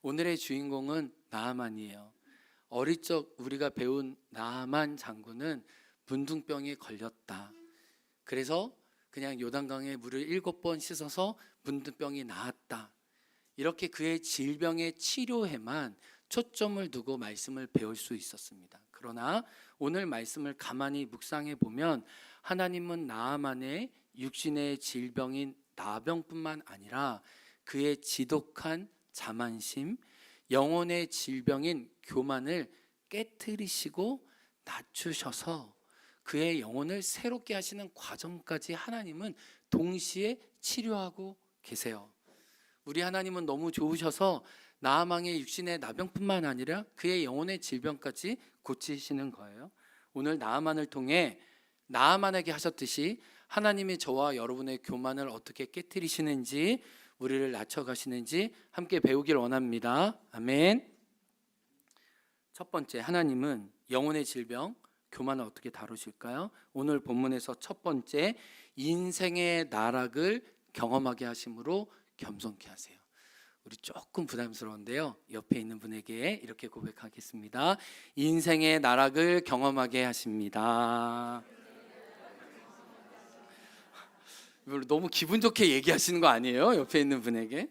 오늘의 주인공은 나아만이에요. 어릴 적 우리가 배운 나아만 장군은 문둥병에 걸렸다. 그래서 그냥 요단강에 물을 7번 씻어서 문둥병이 나았다. 이렇게 그의 질병의 치료에만 초점을 두고 말씀을 배울 수 있었습니다. 그러나 오늘 말씀을 가만히 묵상해 보면 하나님은 나아만의 육신의 질병인 나병뿐만 아니라 그의 지독한 자만심, 영혼의 질병인 교만을 깨트리시고 낮추셔서 그의 영혼을 새롭게 하시는 과정까지 하나님은 동시에 치료하고 계세요. 우리 하나님은 너무 좋으셔서 나아만의 육신의 나병뿐만 아니라 그의 영혼의 질병까지 고치시는 거예요. 오늘 나아만을 통해 나아만에게 하셨듯이 하나님이 저와 여러분의 교만을 어떻게 깨트리시는지, 우리를 낮춰가시는지 함께 배우길 원합니다. 아멘. 첫 번째, 하나님은 영혼의 질병, 교만을 어떻게 다루실까요? 오늘 본문에서 첫 번째, 인생의 나락을 경험하게 하심으로 겸손케 하세요. 우리 조금 부담스러운데요, 옆에 있는 분에게 이렇게 고백하겠습니다. 인생의 나락을 경험하게 하십니다. 너무 기분 좋게 얘기하시는 거 아니에요? 옆에 있는 분에게.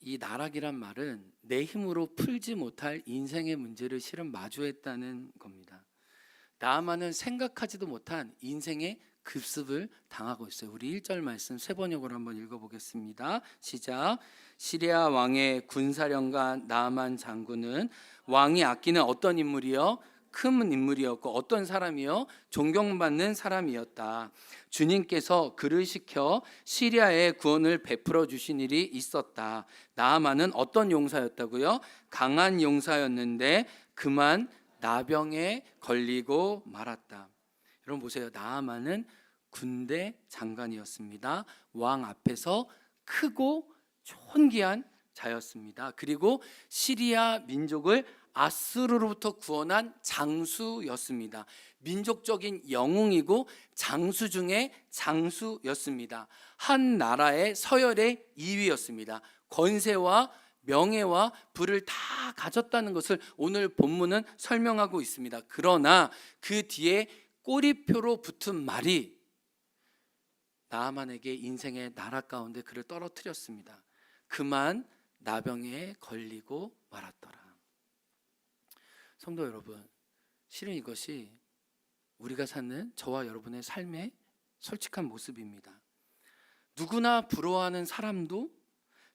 이 나락이란 말은 내 힘으로 풀지 못할 인생의 문제를 실은 마주했다는 겁니다. 나아만은 생각하지도 못한 인생의 급습을 당하고 있어요. 우리 1절 말씀 세 번역으로 한번 읽어보겠습니다. 시작. 시리아 왕의 군사령관 나아만 장군은 왕이 아끼는 어떤 인물이요? 큰 인물이었고 어떤 사람이요? 존경받는 사람이었다. 주님께서 그를 시켜 시리아에 구원을 베풀어 주신 일이 있었다. 나아만은 어떤 용사였다고요? 강한 용사였는데 그만 나병에 걸리고 말았다. 여러분 보세요. 나아만은 군대 장관이었습니다. 왕 앞에서 크고 존귀한 자였습니다. 그리고 시리아 민족을 아수르로부터 구원한 장수였습니다. 민족적인 영웅이고 장수 중에 장수였습니다. 한 나라의 서열의 2위였습니다. 권세와 명예와 부를 다 가졌다는 것을 오늘 본문은 설명하고 있습니다. 그러나 그 뒤에 꼬리표로 붙은 말이 나아만에게 인생의 나락 가운데 그를 떨어뜨렸습니다. 그만 나병에 걸리고 말았더라. 성도 여러분, 실은 이것이 우리가 사는 저와 여러분의 삶의 솔직한 모습입니다. 누구나 부러워하는 사람도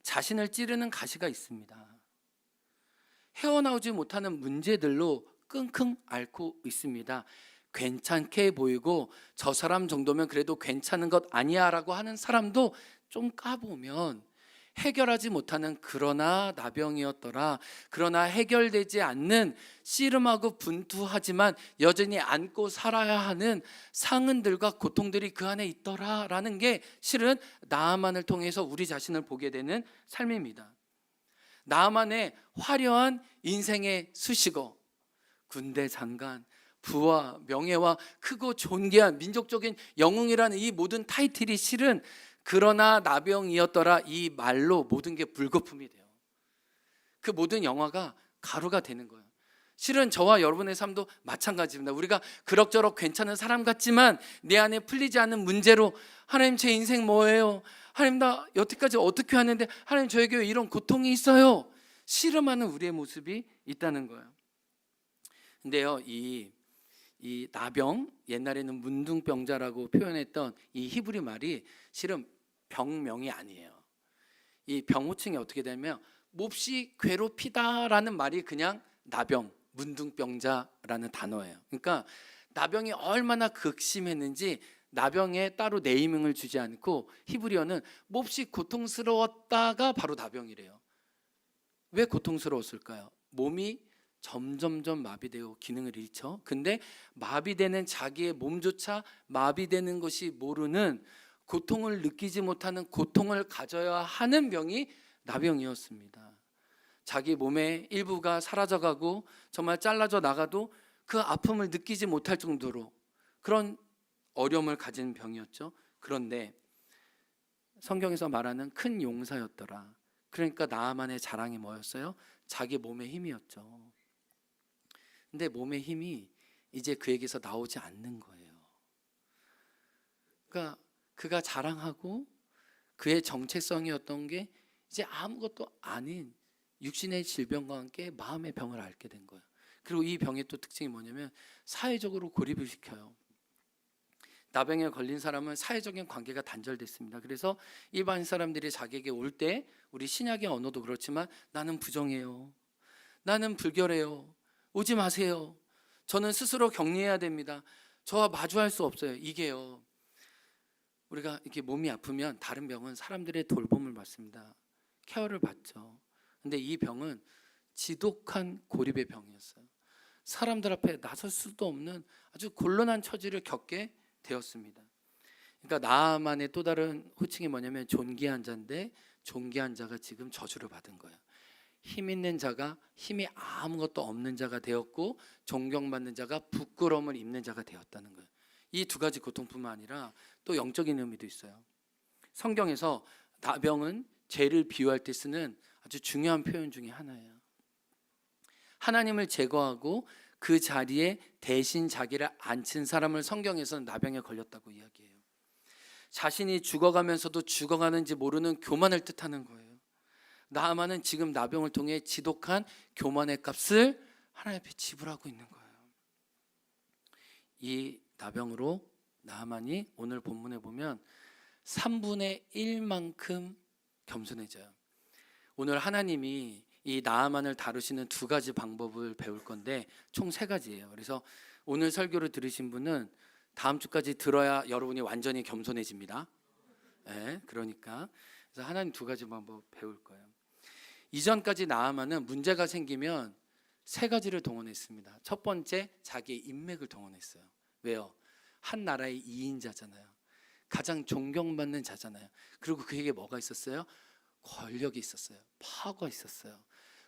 자신을 찌르는 가시가 있습니다. 헤어나오지 못하는 문제들로 끙끙 앓고 있습니다. 괜찮게 보이고 저 사람 정도면 그래도 괜찮은 것 아니야 라고 하는 사람도 좀 까보면 해결하지 못하는 그러나 나병이었더라, 그러나 해결되지 않는 씨름하고 분투하지만 여전히 안고 살아야 하는 상흔들과 고통들이 그 안에 있더라 라는 게 실은 나아만을 통해서 우리 자신을 보게 되는 삶입니다. 나아만의 화려한 인생의 수식어, 군대 장관, 부와 명예와 크고 존귀한 민족적인 영웅이라는 이 모든 타이틀이 실은 그러나 나병이었더라 이 말로 모든 게 불거품이 돼요. 그 모든 영화가 가루가 되는 거예요. 실은 저와 여러분의 삶도 마찬가지입니다. 우리가 그럭저럭 괜찮은 사람 같지만 내 안에 풀리지 않는 문제로 하나님 제 인생 뭐예요? 하나님 나 여태까지 어떻게 왔는데 하나님 저에게 왜 이런 고통이 있어요? 씨름하는 우리의 모습이 있다는 거예요. 근데요, 이 나병, 옛날에는 문둥병자라고 표현했던 이 히브리 말이 실은 병명이 아니에요. 이 병호칭이 어떻게 되냐면 몹시 괴롭히다라는 말이 그냥 나병, 문둥병자라는 단어예요. 그러니까 나병이 얼마나 극심했는지 나병에 따로 네이밍을 주지 않고 히브리어는 몹시 고통스러웠다가 바로 나병이래요. 왜 고통스러웠을까요? 몸이 점점점 마비되고 기능을 잃죠. 근데 마비되는 자기의 몸조차 마비되는 것이 모르는, 고통을 느끼지 못하는 고통을 가져야 하는 병이 나병이었습니다. 자기 몸의 일부가 사라져가고 정말 잘라져 나가도 그 아픔을 느끼지 못할 정도로 그런 어려움을 가진 병이었죠. 그런데 성경에서 말하는 큰 용사였더라. 그러니까 나아만의 자랑이 뭐였어요? 자기 몸의 힘이었죠. 근데 몸의 힘이 이제 그에게서 나오지 않는 거예요. 그러니까 그가 자랑하고 그의 정체성이었던 게 이제 아무것도 아닌 육신의 질병과 함께 마음의 병을 앓게 된 거예요. 그리고 이 병의 또 특징이 뭐냐면 사회적으로 고립을 시켜요. 나병에 걸린 사람은 사회적인 관계가 단절됐습니다. 그래서 일반 사람들이 자기에게 올 때 우리 신약의 언어도 그렇지만 나는 부정해요. 나는 불결해요. 오지 마세요. 저는 스스로 격리해야 됩니다. 저와 마주할 수 없어요. 이게요. 우리가 이렇게 몸이 아프면 다른 병은 사람들의 돌봄을 받습니다. 케어를 받죠. 근데 이 병은 지독한 고립의 병이었어요. 사람들 앞에 나설 수도 없는 아주 곤란한 처지를 겪게 되었습니다. 그러니까 나아만의 또 다른 호칭이 뭐냐면 존귀한 자인데 존귀한 자가 지금 저주를 받은 거예요. 힘 있는 자가 힘이 아무것도 없는 자가 되었고 존경받는 자가 부끄러움을 입는 자가 되었다는 거예요. 이 두 가지 고통뿐만 아니라 또 영적인 의미도 있어요. 성경에서 나병은 죄를 비유할 때 쓰는 아주 중요한 표현 중에 하나예요. 하나님을 제거하고 그 자리에 대신 자기를 앉힌 사람을 성경에서는 나병에 걸렸다고 이야기해요. 자신이 죽어가면서도 죽어가는지 모르는 교만을 뜻하는 거예요. 나아만은 지금 나병을 통해 지독한 교만의 값을 하나님 앞에 지불하고 있는 거예요. 이 나병으로 나아만이 오늘 본문에 보면 3분의 1만큼 겸손해져요. 오늘 하나님이 이 나아만을 다루시는 두 가지 방법을 배울 건데 총 세 가지예요. 그래서 오늘 설교를 들으신 분은 다음 주까지 들어야 여러분이 완전히 겸손해집니다. 네, 그러니까 그래서 하나님 두 가지 방법 배울 거예요. 이전까지 나아만은 문제가 생기면 세 가지를 동원했습니다. 첫 번째, 자기의 인맥을 동원했어요. 왜요? 한 나라의 2인자잖아요. 가장 존경받는 자잖아요. 그리고 그에게 뭐가 있었어요? 권력이 있었어요. 파워가 있었어요.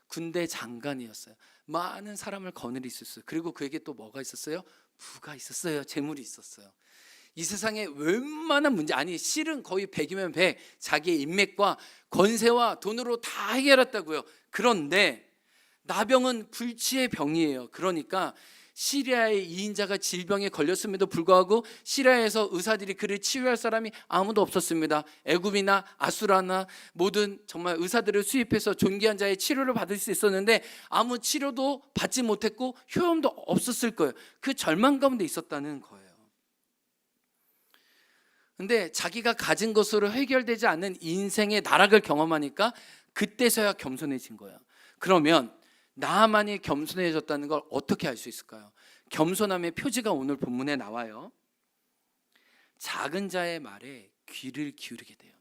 군대 장관이었어요. 많은 사람을 거느릴 수 있었어요. 그리고 그에게 또 뭐가 있었어요? 부가 있었어요. 재물이 있었어요. 이 세상에 웬만한 문제, 아니 실은 거의 100이면 100, 자기의 인맥과 권세와 돈으로 다 해결했다고요. 그런데 나병은 불치의 병이에요. 그러니까 시리아의 2인자가 질병에 걸렸음에도 불구하고 시리아에서 의사들이 그를 치유할 사람이 아무도 없었습니다. 애굽이나 아수라나 모든 정말 의사들을 수입해서 존귀한 자의 치료를 받을 수 있었는데 아무 치료도 받지 못했고 효험도 없었을 거예요. 그 절망 가운데 있었다는 거예요. 근데 자기가 가진 것으로 해결되지 않는 인생의 나락을 경험하니까 그때서야 겸손해진 거예요. 그러면 나아만이 겸손해졌다는 걸 어떻게 알 수 있을까요? 겸손함의 표지가 오늘 본문에 나와요. 작은 자의 말에 귀를 기울이게 돼요.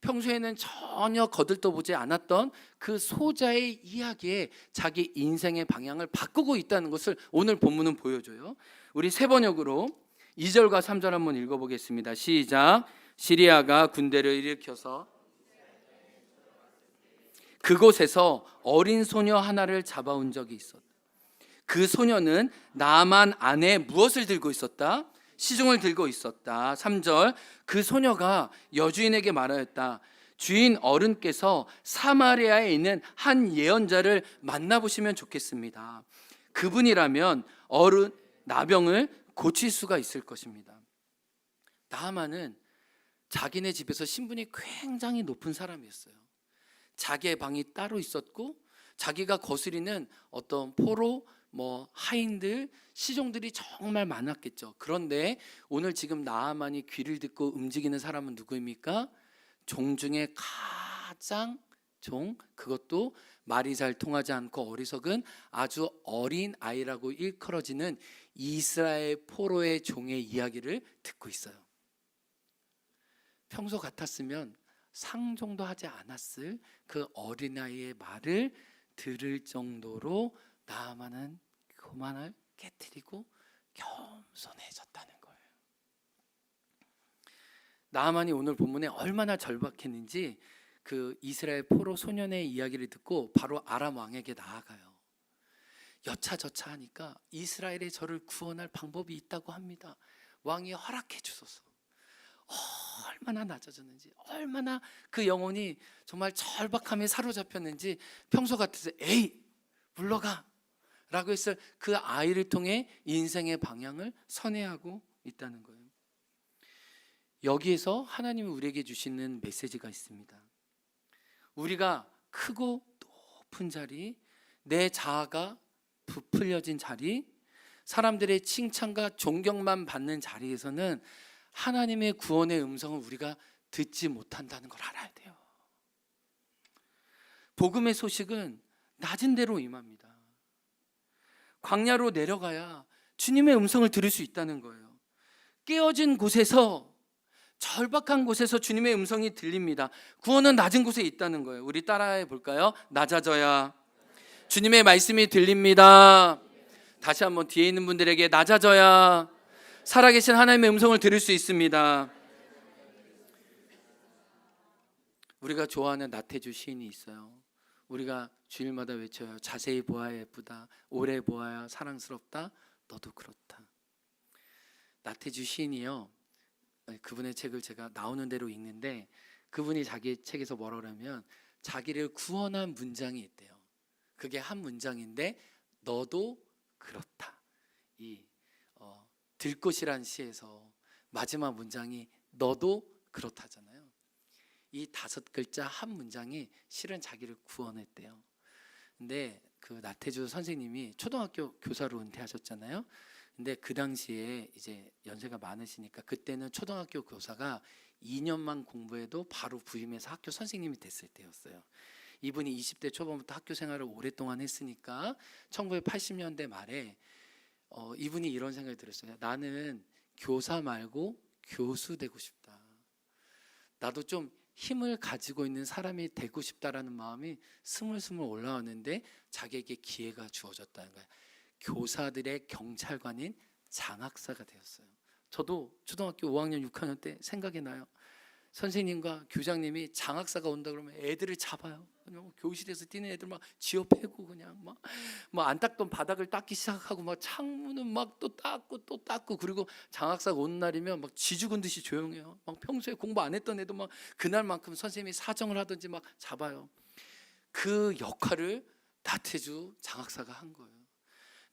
평소에는 전혀 거들떠보지 않았던 그 소자의 이야기에 자기 인생의 방향을 바꾸고 있다는 것을 오늘 본문은 보여줘요. 우리 세 번역으로 2절과 3절 한번 읽어보겠습니다. 시작. 시리아가 군대를 일으켜서 그곳에서 어린 소녀 하나를 잡아온 적이 있었다. 그 소녀는 나만 안에 무엇을 들고 있었다? 시중을 들고 있었다. 3절. 그 소녀가 여주인에게 말하였다. 주인 어른께서 사마리아에 있는 한 예언자를 만나보시면 좋겠습니다. 그분이라면 어른 나병을 고칠 수가 있을 것입니다. 나아만은 자기네 집에서 신분이 굉장히 높은 사람이었어요. 자기의 방이 따로 있었고 자기가 거스리는 어떤 포로, 하인들, 시종들이 정말 많았겠죠. 그런데 오늘 지금 나아만이 귀를 듣고 움직이는 사람은 누구입니까? 종 중에 가장 종, 그것도 말이 잘 통하지 않고 어리석은 아주 어린 아이라고 일컬어지는 이스라엘 포로의 종의 이야기를 듣고 있어요. 평소 같았으면 상종도 하지 않았을 그 어린아이의 말을 들을 정도로 나아만은 교만을 깨트리고 겸손해졌다는 거예요. 나아만이 오늘 본문에 얼마나 절박했는지 그 이스라엘 포로 소년의 이야기를 듣고 바로 아람 왕에게 나아가요. 여차저차하니까 이스라엘의 저를 구원할 방법이 있다고 합니다. 왕이 허락해 주소서. 얼마나 낮아졌는지, 얼마나 그 영혼이 정말 절박함에 사로잡혔는지 평소 같아서 에이 물러가 라고 했을 그 아이를 통해 인생의 방향을 선회하고 있다는 거예요. 여기에서 하나님이 우리에게 주시는 메시지가 있습니다. 우리가 크고 높은 자리, 내 자아가 부풀려진 자리, 사람들의 칭찬과 존경만 받는 자리에서는 하나님의 구원의 음성을 우리가 듣지 못한다는 걸 알아야 돼요. 복음의 소식은 낮은 데로 임합니다. 광야로 내려가야 주님의 음성을 들을 수 있다는 거예요. 깨어진 곳에서, 절박한 곳에서 주님의 음성이 들립니다. 구원은 낮은 곳에 있다는 거예요. 우리 따라해 볼까요? 낮아져야 주님의 말씀이 들립니다. 다시 한번 뒤에 있는 분들에게 낮아져야 살아계신 하나님의 음성을 들을 수 있습니다. 우리가 좋아하는 나태주 시인이 있어요. 우리가 주일마다 외쳐요. 자세히 보아야 예쁘다, 오래 보아야 사랑스럽다, 너도 그렇다. 나태주 시인이요, 그분의 책을 제가 나오는 대로 읽는데, 그분이 자기 책에서 뭐라 그러면 자기를 구원한 문장이 있대요. 그게 한 문장인데 너도 그렇다. 이 들꽃이란 시에서 마지막 문장이 너도 그렇다잖아요. 이 5글자 한 문장이 실은 자기를 구원했대요. 근데 그 나태주 선생님이 초등학교 교사로 은퇴하셨잖아요. 근데 그 당시에 이제 연세가 많으시니까, 그때는 초등학교 교사가 2년만 공부해도 바로 부임해서 학교 선생님이 됐을 때였어요. 이분이 20대 초반부터 학교 생활을 오랫동안 했으니까 1980년대 말에 이분이 이런 생각이 들었어요. 나는 교사 말고 교수 되고 싶다. 나도 좀 힘을 가지고 있는 사람이 되고 싶다라는 마음이 스물스물 올라왔는데 자기에게 기회가 주어졌다는 거예요. 교사들의 경찰관인 장학사가 되었어요. 저도 초등학교 5학년 6학년 때 생각이 나요. 선생님과 교장님이 장학사가 온다 그러면 애들을 잡아요. 그냥 교실에서 뛰는 애들 막 쥐어 패고 그냥 막 안 닦던 바닥을 닦기 시작하고 막 창문은 막 또 닦고 그리고 장학사가 오는 날이면 막 쥐 죽은 듯이 조용해요. 막 평소에 공부 안 했던 애도 막 그날만큼 선생님이 사정을 하든지 막 잡아요. 그 역할을 나태주 장학사가 한 거예요.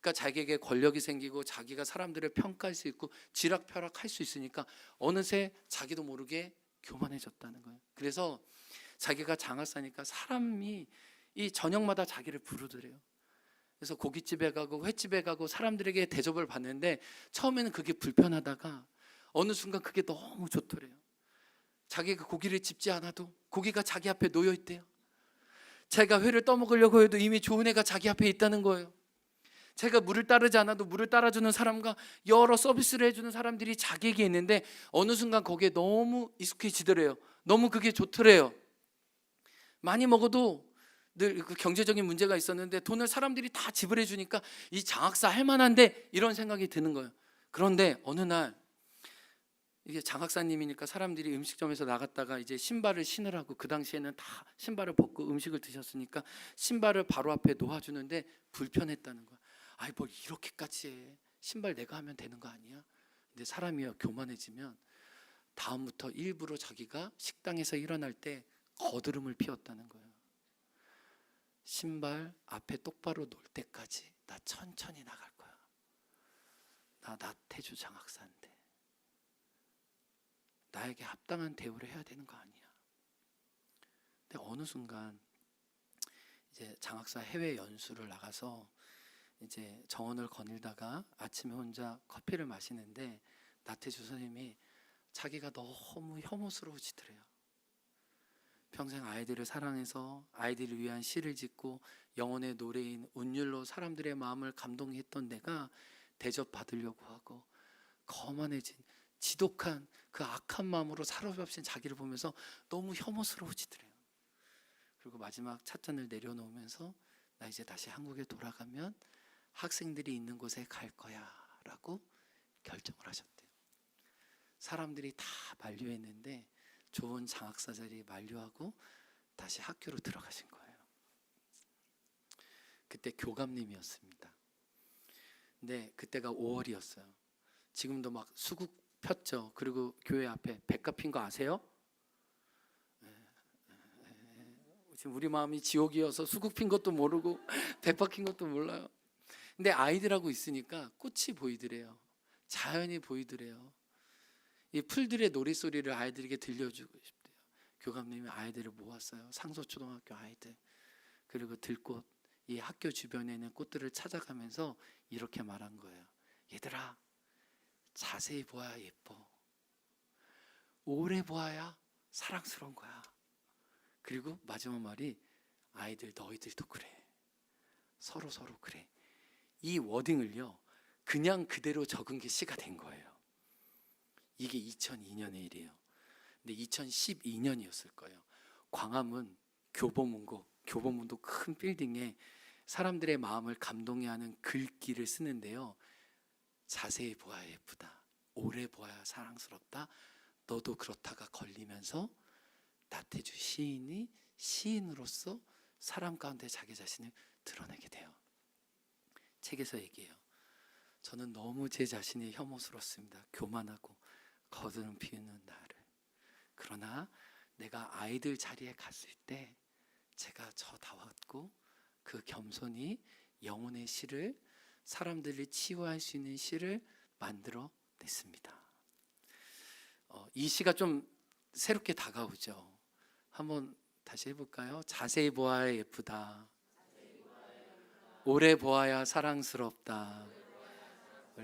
그러니까 자기에게 권력이 생기고 자기가 사람들을 평가할 수 있고 지락펴락할 수 있으니까 어느새 자기도 모르게 교만해졌다는 거예요. 그래서 자기가 장학사니까 사람이 이 저녁마다 자기를 부르더래요. 그래서 고깃집에 가고 횟집에 가고 사람들에게 대접을 받는데 처음에는 그게 불편하다가 어느 순간 그게 너무 좋더래요. 자기가 고기를 집지 않아도 고기가 자기 앞에 놓여 있대요. 자기가 회를 떠먹으려고 해도 이미 좋은 회가 자기 앞에 있다는 거예요. 제가 물을 따르지 않아도 물을 따라주는 사람과 여러 서비스를 해주는 사람들이 자기에게 있는데 어느 순간 거기에 너무 익숙해지더래요. 너무 그게 좋더래요. 많이 먹어도 늘 그 경제적인 문제가 있었는데 돈을 사람들이 다 지불해 주니까 이 장학사 할 만한데 이런 생각이 드는 거예요. 그런데 어느 날 이게 장학사님이니까 사람들이 음식점에서 나갔다가 이제 신발을 신으라고, 그 당시에는 다 신발을 벗고 음식을 드셨으니까 신발을 바로 앞에 놓아주는데 불편했다는 거야. 아이 뭘 이렇게까지 해, 신발 내가 하면 되는 거 아니야? 근데 사람이요 교만해지면 다음부터 일부러 자기가 식당에서 일어날 때 거드름을 피웠다는 거예요. 신발 앞에 똑바로 놓을 때까지 나 천천히 나갈 거야. 나 나태주 장학사인데 나에게 합당한 대우를 해야 되는 거 아니야. 근데 어느 순간 이제 장학사 해외 연수를 나가서 이제 정원을 거닐다가 아침에 혼자 커피를 마시는데 나태주 선생님이 자기가 너무 혐오스러워지더래요. 평생 아이들을 사랑해서 아이들을 위한 시를 짓고 영혼의 노래인 운율로 사람들의 마음을 감동했던 내가 대접받으려고 하고 거만해진 지독한 그 악한 마음으로 사로잡힌 자기를 보면서 너무 혐오스러워지더래요. 그리고 마지막 찻잔을 내려놓으면서 나 이제 다시 한국에 돌아가면 학생들이 있는 곳에 갈 거야 라고 결정을 하셨대요. 사람들이 다 만류했는데 좋은 장학사 자리에 만류하고 다시 학교로 들어가신 거예요. 그때 교감님이었습니다. 근데 그때가 5월이었어요. 지금도 막 수국 폈죠. 그리고 교회 앞에 백합 핀 거 아세요? 지금 우리 마음이 지옥이어서 수국 핀 것도 모르고 대파 핀 것도 몰라요. 근데 아이들하고 있으니까 꽃이 보이더래요. 자연이 보이더래요. 이 풀들의 노랫소리를 아이들에게 들려주고 싶대요. 교감님이 아이들을 모았어요. 상서초등학교 아이들. 그리고 들꽃, 이 학교 주변에 있는 꽃들을 찾아가면서 이렇게 말한 거예요. 얘들아, 자세히 보아야 예뻐. 오래 보아야 사랑스러운 거야. 그리고 마지막 말이 아이들 너희들도 그래. 서로 그래. 이 워딩을요 그냥 그대로 적은 게 시가 된 거예요. 이게 2002년의 일이에요. 근데 2012년이었을 거예요. 광화문 교보문고 큰 빌딩에 사람들의 마음을 감동해 하는 글귀를 쓰는데요. 자세히 보아야 예쁘다. 오래 보아야 사랑스럽다. 너도 그렇다가 걸리면서 나태주 시인이 시인으로서 사람 가운데 자기 자신을 드러내게 돼요. 책에서 얘기해요. 저는 너무 제 자신이 혐오스럽습니다. 교만하고 거드름 피우는 나를. 그러나 내가 아이들 자리에 갔을 때 제가 저다웠고 그 겸손이 영혼의 시를, 사람들을 치유할 수 있는 시를 만들어 냈습니다. 이 시가 좀 새롭게 다가오죠. 한번 다시 해볼까요? 자세히 보아야 예쁘다. 오래 보아야 사랑스럽다.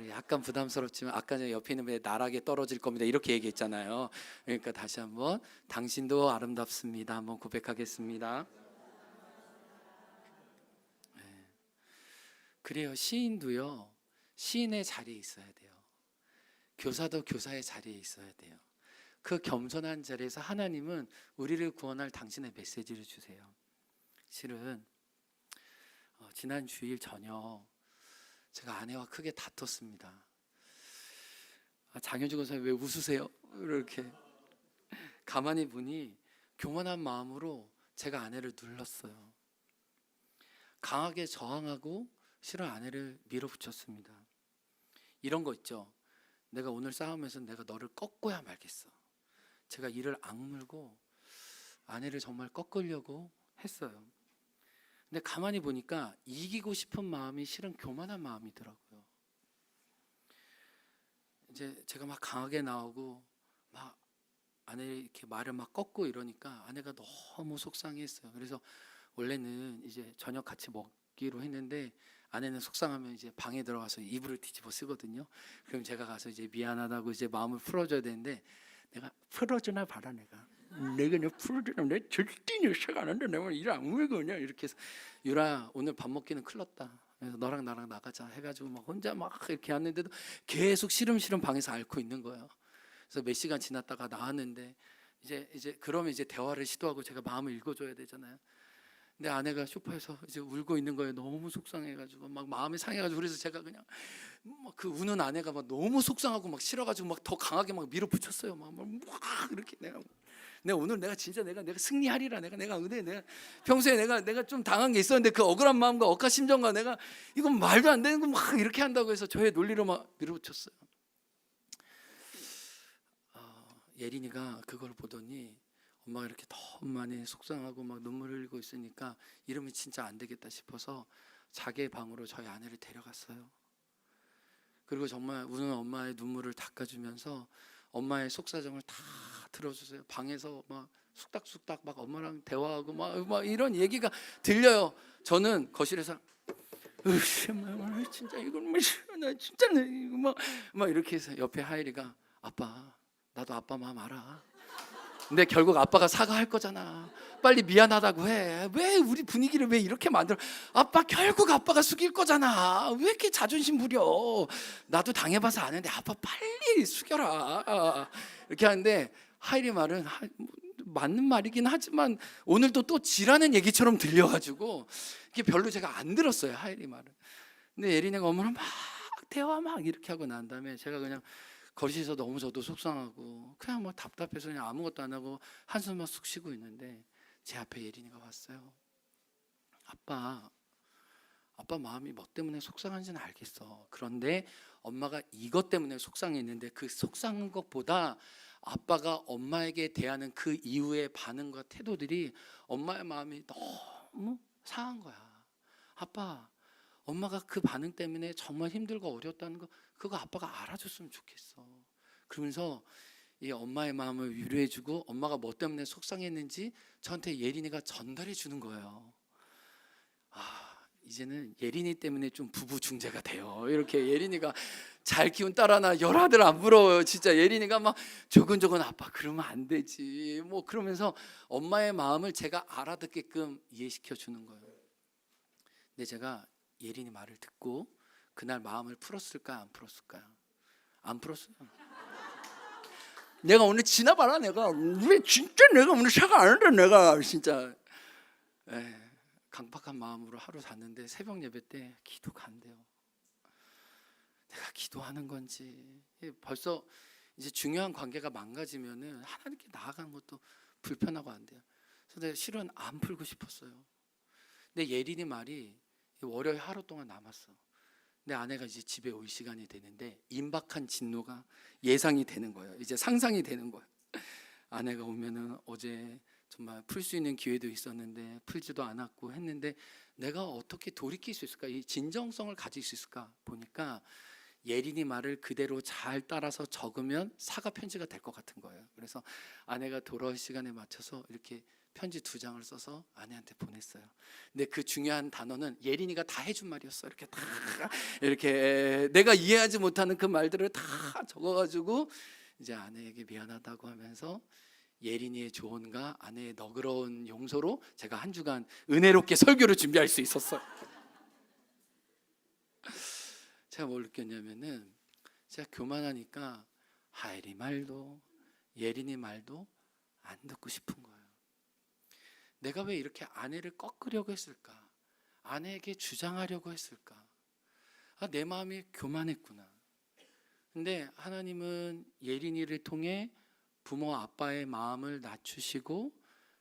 약간 부담스럽지만 아까 전에 옆에 있는 분이 나락에 떨어질 겁니다 이렇게 얘기했잖아요. 그러니까 다시 한번 당신도 아름답습니다 한번 고백하겠습니다. 네. 그래요. 시인도요 시인의 자리에 있어야 돼요. 교사도 교사의 자리에 있어야 돼요. 그 겸손한 자리에서 하나님은 우리를 구원할 당신의 메시지를 주세요. 실은 지난 주일 저녁 제가 아내와 크게 다퉜습니다. 장효주 권사님 왜 웃으세요? 이렇게 가만히 보니 교만한 마음으로 제가 아내를 눌렀어요. 강하게 저항하고 실은 아내를 밀어붙였습니다. 이런 거 있죠. 내가 오늘 싸우면서 내가 너를 꺾어야 말겠어. 제가 이를 악물고 아내를 정말 꺾으려고 했어요. 근데 가만히 보니까 이기고 싶은 마음이 실은 교만한 마음이더라고요. 이제 제가 막 강하게 나오고 막 아내 이렇게 말을 막 꺾고 이러니까 아내가 너무 속상했어요. 그래서 원래는 이제 저녁 같이 먹기로 했는데 아내는 속상하면 이제 방에 들어가서 이불을 뒤집어 쓰거든요. 그럼 제가 가서 이제 미안하다고 이제 마음을 풀어줘야 되는데 내가 풀어주나 봐라 내가 풀어주나 내 절대 역사가 안 한다 내가 일 안 먹으냐 이렇게 해서 유라 오늘 밥 먹기는 큰일 났다. 그래서 너랑 나랑 나가자 해가지고 막 혼자 막 이렇게 왔는데도 계속 시름시름 방에서 앓고 있는 거예요. 그래서 몇 시간 지났다가 나왔는데 이제 그러면 이제 대화를 시도하고 제가 마음을 읽어줘야 되잖아요. 근데 아내가 소파에서 이제 울고 있는 거예요. 너무 속상해가지고 막 마음이 상해가지고 그래서 제가 그냥 막 그 우는 아내가 막 너무 속상하고 막 싫어가지고 막 더 강하게 막 밀어붙였어요. 막 이렇게 내가 오늘 내가 진짜 내가 승리하리라 내가 은혜 내가 평소에 내가 좀 당한 게 있었는데 그 억울한 마음과 억한 심정과 내가 이건 말도 안 되는 거 막 이렇게 한다고 해서 저의 논리로 막 밀어붙였어요. 예린이가 그걸 보더니 엄마가 이렇게 너무 많이 속상하고 막 눈물 흘리고 있으니까 이러면 진짜 안 되겠다 싶어서 자기의 방으로 저희 아내를 데려갔어요. 그리고 정말 우는 엄마의 눈물을 닦아주면서 엄마의 속사정을 다 들어주세요. 방에서 막 쑥닥쑥닥 막 엄마랑 대화하고 막 이런 얘기가 들려요. 저는 거실에서 진짜 이건 나 진짜 이거 막 이렇게 해서 옆에 하일이가 아빠 나도 아빠 마음 알아. 근데 결국 아빠가 사과할 거잖아. 빨리 미안하다고 해. 왜 우리 분위기를 왜 이렇게 만들어? 아빠 결국 아빠가 숙일 거잖아. 왜 이렇게 자존심 부려? 나도 당해봐서 아는데 아빠 빨리 숙여라. 이렇게 하는데 하일이 말은 맞는 말이긴 하지만 오늘도 또 지라는 얘기처럼 들려가지고 이게 별로 제가 안 들었어요. 하일이 말은. 근데 예린이가 어머나 막 대화 막 이렇게 하고 난 다음에 제가 그냥 거실에서 너무 저도 속상하고 그냥 뭐 답답해서 그냥 아무것도 안 하고 한숨만 쑥 쉬고 있는데 제 앞에 예린이가 왔어요. 아빠 마음이 뭐 때문에 속상한지는 알겠어. 그런데 엄마가 이것 때문에 속상했는데 그 속상한 것보다 아빠가 엄마에게 대하는 그 이후의 반응과 태도들이 엄마의 마음이 너무 상한 거야. 아빠, 엄마가 그 반응 때문에 정말 힘들고 어려웠다는 거 그거 아빠가 알아줬으면 좋겠어. 그러면서 이 엄마의 마음을 위로해주고 엄마가 뭐 때문에 속상했는지 저한테 예린이가 전달해 주는 거예요. 이제는 예린이 때문에 좀 부부 중재가 돼요. 이렇게 예린이가 잘 키운 딸 하나 열아들 안 부러워요. 진짜 예린이가 막 조근조근 아빠 그러면 안 되지 뭐 그러면서 엄마의 마음을 제가 알아듣게끔 이해시켜 주는 거예요. 근데 제가 예린이 말을 듣고 그날 마음을 풀었을까 안 풀었을까요? 안 풀었어요. 내가 오늘 지나봐라. 내가 왜 진짜 내가 오늘 사과 안 했는데 내가 진짜 강박한 마음으로 하루 잤는데 새벽 예배 때 기도가 안 돼요. 내가 기도하는 건지 벌써 이제 중요한 관계가 망가지면은 하나님께 나아가는 것도 불편하고 안 돼요. 그래서 내가 실은 안 풀고 싶었어요. 근데 예린이 말이 월요일 하루 동안 남았어. 내 아내가 이제 집에 올 시간이 되는데 임박한 진노가 예상이 되는 거예요. 이제 상상이 되는 거예요. 아내가 오면은 어제 정말 풀 수 있는 기회도 있었는데 풀지도 않았고 했는데 내가 어떻게 돌이킬 수 있을까? 이 진정성을 가질 수 있을까? 보니까 예린이 말을 그대로 잘 따라서 적으면 사과 편지가 될 것 같은 거예요. 그래서 아내가 돌아올 시간에 맞춰서 이렇게 편지 2장을 써서 아내한테 보냈어요. 근데 그 중요한 단어는 예린이가 다 해준 말이었어. 이렇게 다 이렇게 내가 이해하지 못하는 그 말들을 다 적어가지고 이제 아내에게 미안하다고 하면서 예린이의 조언과 아내의 너그러운 용서로 제가 한 주간 은혜롭게 설교를 준비할 수 있었어요. 제가 뭘 느꼈냐면은 제가 교만하니까 하엘이 말도 예린이 말도 안 듣고 싶은 거예요. 내가 왜 이렇게 아내를 꺾으려고 했을까? 아내에게 주장하려고 했을까? 내 마음이 교만했구나. 근데 하나님은 예린이를 통해 부모 아빠의 마음을 낮추시고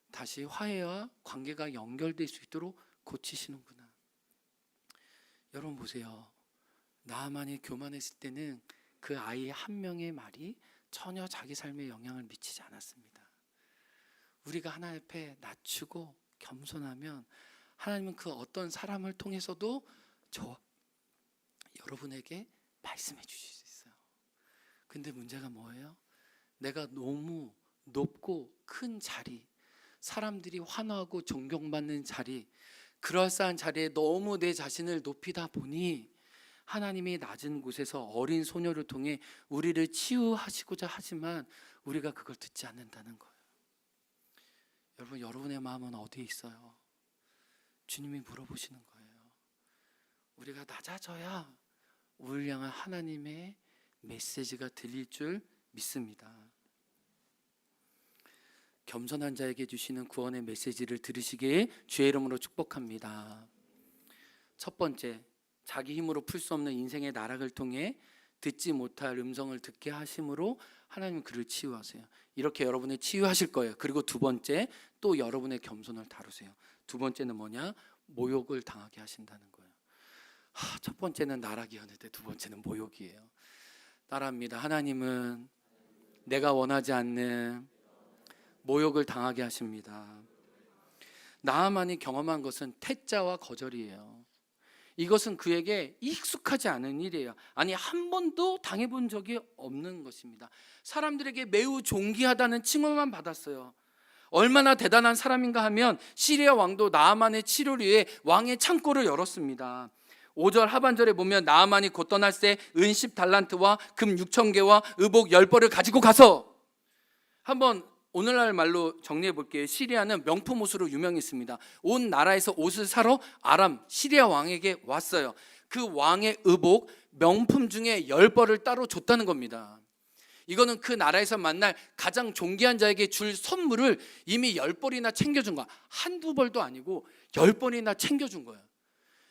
다시 화해와 관계가 연결될 수 있도록 고치시는구나. 여러분 보세요. 나아만이 교만했을 때는 그 아이 한 명의 말이 전혀 자기 삶에 영향을 미치지 않았습니다. 우리가 하나님 앞에 낮추고 겸손하면 하나님은 그 어떤 사람을 통해서도 여러분에게 말씀해 주실 수 있어요. 근데 문제가 뭐예요? 내가 너무 높고 큰 자리, 사람들이 환호하고 존경받는 자리, 그럴싸한 자리에 너무 내 자신을 높이다 보니 하나님이 낮은 곳에서 어린 소녀를 통해 우리를 치유하시고자 하지만 우리가 그걸 듣지 않는다는 거예요. 여러분, 여러분의 마음은 어디에 있어요? 주님이 물어보시는 거예요. 우리가 낮아져야 우리를 향한 하나님의 메시지가 들릴 줄 믿습니다. 겸손한 자에게 주시는 구원의 메시지를 들으시기에 주의 이름으로 축복합니다. 첫 번째, 자기 힘으로 풀 수 없는 인생의 나락을 통해 듣지 못할 음성을 듣게 하심으로 하나님은 그를 치유하세요. 이렇게 여러분을 치유하실 거예요. 그리고 두 번째, 또 여러분의 겸손을 다루세요. 두 번째는 뭐냐? 모욕을 당하게 하신다는 거예요. 첫 번째는 나락이었는데 두 번째는 모욕이에요. 따라합니다. 하나님은 내가 원하지 않는 모욕을 당하게 하십니다. 나아만이 경험한 것은 태자와 거절이에요. 이것은 그에게 익숙하지 않은 일이에요. 아니, 한 번도 당해본 적이 없는 것입니다. 사람들에게 매우 존귀하다는 칭호만 받았어요. 얼마나 대단한 사람인가 하면 시리아 왕도 나아만의 치료를 위해 왕의 창고를 열었습니다. 5절 하반절에 보면 나아만이 곧 떠날 새 은 10달란트와 금 6,000개와 의복 10벌을 가지고 가서, 한번 오늘날 말로 정리해 볼게요. 시리아는 명품 옷으로 유명했습니다. 온 나라에서 옷을 사러 아람 시리아 왕에게 왔어요. 그 왕의 의복 명품 중에 10벌을 따로 줬다는 겁니다. 이거는 그 나라에서 만날 가장 존귀한 자에게 줄 선물을 이미 10벌이나 챙겨준 거야. 한두 벌도 아니고 10벌이나 챙겨준 거예요.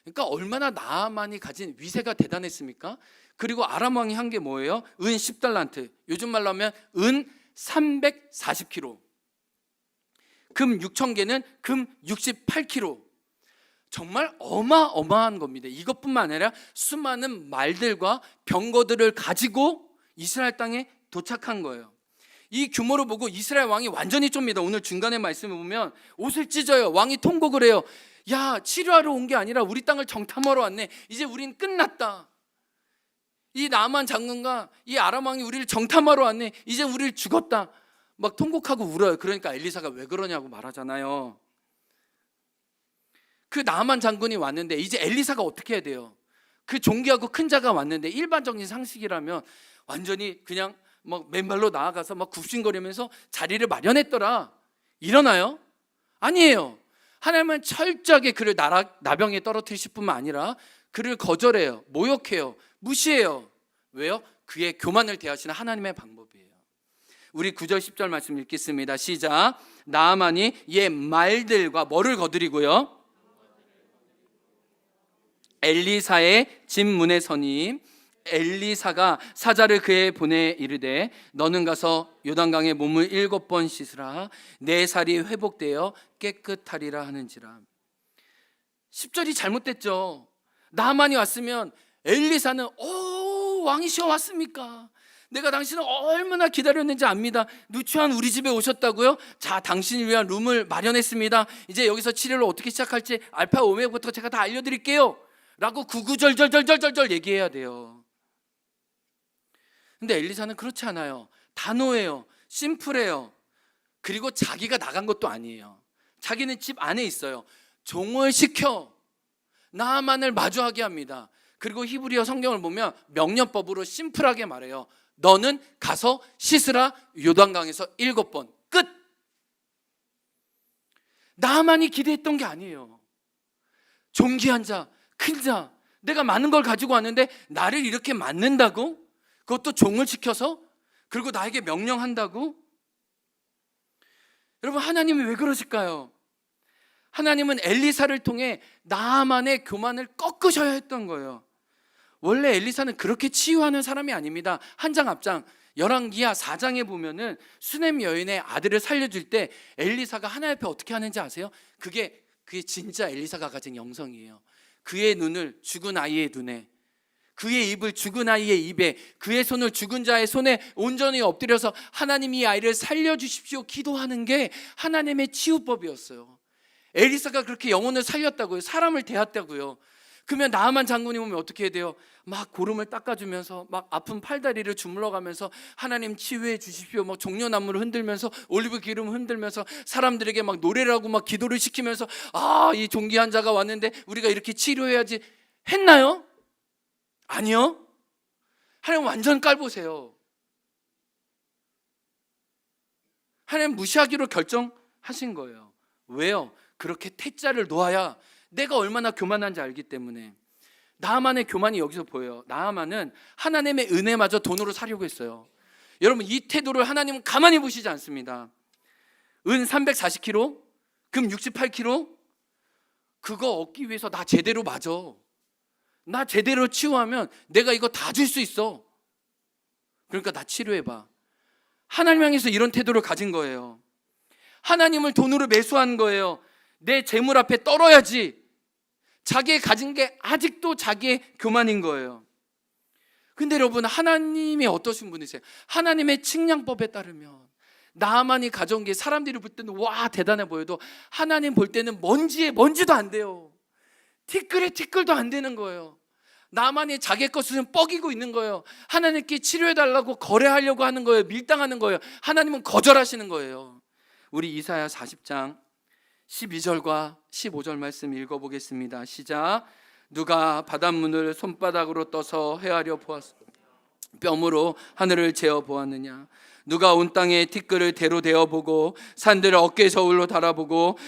그러니까 얼마나 나아만이 가진 위세가 대단했습니까? 그리고 아람 왕이 한 게 뭐예요? 은 10달란트, 요즘 말로 하면 은 340kg, 금 6,000개는 금 68kg. 정말 어마어마한 겁니다. 이것뿐만 아니라 수많은 말들과 병거들을 가지고 이스라엘 땅에 도착한 거예요. 이 규모를 보고 이스라엘 왕이 완전히 쫍니다. 오늘 중간에 말씀을 보면 옷을 찢어요. 왕이 통곡을 해요. 야, 치료하러 온 게 아니라 우리 땅을 정탐하러 왔네. 이제 우린 끝났다. 이 나만 장군과 이 아람 왕이 우리를 정탐하러 왔네. 이제 우리를 죽었다. 막 통곡하고 울어요. 그러니까 엘리사가 왜 그러냐고 말하잖아요. 그 나만 장군이 왔는데 이제 엘리사가 어떻게 해야 돼요? 그 존귀하고 큰 자가 왔는데 일반적인 상식이라면 완전히 그냥 막 맨발로 나아가서 막 굽신거리면서 자리를 마련했더라. 일어나요? 아니에요. 하나님은 철저하게 그를 나병에 떨어뜨리실 뿐만 아니라 그를 거절해요. 모욕해요. 무시해요. 왜요? 그의 교만을 대하시는 하나님의 방법이에요. 우리 9절 10절 말씀 읽겠습니다. 시작. 나아만이 옛 말들과 뭐를 거두리고요? 엘리사의 집 문에 서니 엘리사가 사자를 그에 보내 이르되 너는 가서 요단강에 몸을 7번 씻으라. 내 살이 회복되어 깨끗하리라 하는지라. 10절이 잘못됐죠. 나만이 왔으면 엘리사는 왕이시여 왔습니까? 내가 당신을 얼마나 기다렸는지 압니다. 누추한 우리 집에 오셨다고요? 자, 당신을 위한 룸을 마련했습니다. 이제 여기서 치료를 어떻게 시작할지 알파 오메가부터 제가 다 알려드릴게요 라고 구구절절절절절 얘기해야 돼요. 근데 엘리사는 그렇지 않아요. 단호해요. 심플해요. 그리고 자기가 나간 것도 아니에요. 자기는 집 안에 있어요. 종을 시켜 나아만을 마주하게 합니다. 그리고 히브리어 성경을 보면 명령법으로 심플하게 말해요. 너는 가서 씻으라. 요단강에서 7번. 끝. 나아만이 기대했던 게 아니에요. 존귀한 자, 큰 자, 내가 많은 걸 가지고 왔는데 나를 이렇게 맞는다고? 그것도 종을 시켜서? 그리고 나에게 명령한다고? 여러분, 하나님이 왜 그러실까요? 하나님은 엘리사를 통해 나아만의 교만을 꺾으셔야 했던 거예요. 원래 엘리사는 그렇게 치유하는 사람이 아닙니다. 한 장 앞장 열왕기하 4장에 보면은 수넴 여인의 아들을 살려줄 때 엘리사가 하나님 앞에 어떻게 하는지 아세요? 그게 진짜 엘리사가 가진 영성이에요. 그의 눈을 죽은 아이의 눈에, 그의 입을 죽은 아이의 입에, 그의 손을 죽은 자의 손에 온전히 엎드려서 하나님 이 아이를 살려주십시오 기도하는 게 하나님의 치유법이었어요. 엘리사가 그렇게 영혼을 살렸다고요. 사람을 대했다고요. 그러면 나아만 장군이 보면 어떻게 해야 돼요? 막 고름을 닦아주면서 막 아픈 팔다리를 주물러가면서 하나님 치유해 주십시오. 막 종려나무를 흔들면서 올리브 기름 흔들면서 사람들에게 막 노래를 하고 막 기도를 시키면서 이 존귀한 자가 왔는데 우리가 이렇게 치료해야지 했나요? 아니요. 하나님 완전 깔보세요. 하나님 무시하기로 결정하신 거예요. 왜요? 그렇게 태자를 놓아야 내가 얼마나 교만한지 알기 때문에. 나아만의 교만이 여기서 보여요. 나아만은 하나님의 은혜마저 돈으로 사려고 했어요. 여러분, 이 태도를 하나님은 가만히 보시지 않습니다. 은 340kg, 금 68kg, 그거 얻기 위해서 나 제대로 맞아. 나 제대로 치유하면 내가 이거 다 줄 수 있어. 그러니까 나 치료해봐. 하나님 향해서 이런 태도를 가진 거예요. 하나님을 돈으로 매수한 거예요. 내 재물 앞에 떨어야지. 자기의 가진 게 아직도 자기의 교만인 거예요. 근데 여러분, 하나님이 어떠신 분이세요? 하나님의 측량법에 따르면 나만이 가져온 게 사람들이 볼 때는 와 대단해 보여도 하나님 볼 때는 먼지도 안 돼요. 티끌에 티끌도 안 되는 거예요. 나만이 자기 것을 뻐기고 있는 거예요. 하나님께 치료해달라고 거래하려고 하는 거예요. 밀당하는 거예요. 하나님은 거절하시는 거예요. 우리 이사야 40장 12절과 15절 말씀 읽어보겠습니다. 시작. 누가 바닷문을 손바닥으로 떠서 헤아려 보았어? 뼘으로 하늘을 재어 보았느냐? 누가 온 땅의 티끌을 대로 대어 보고 산들을 어깨 저울로 달아보고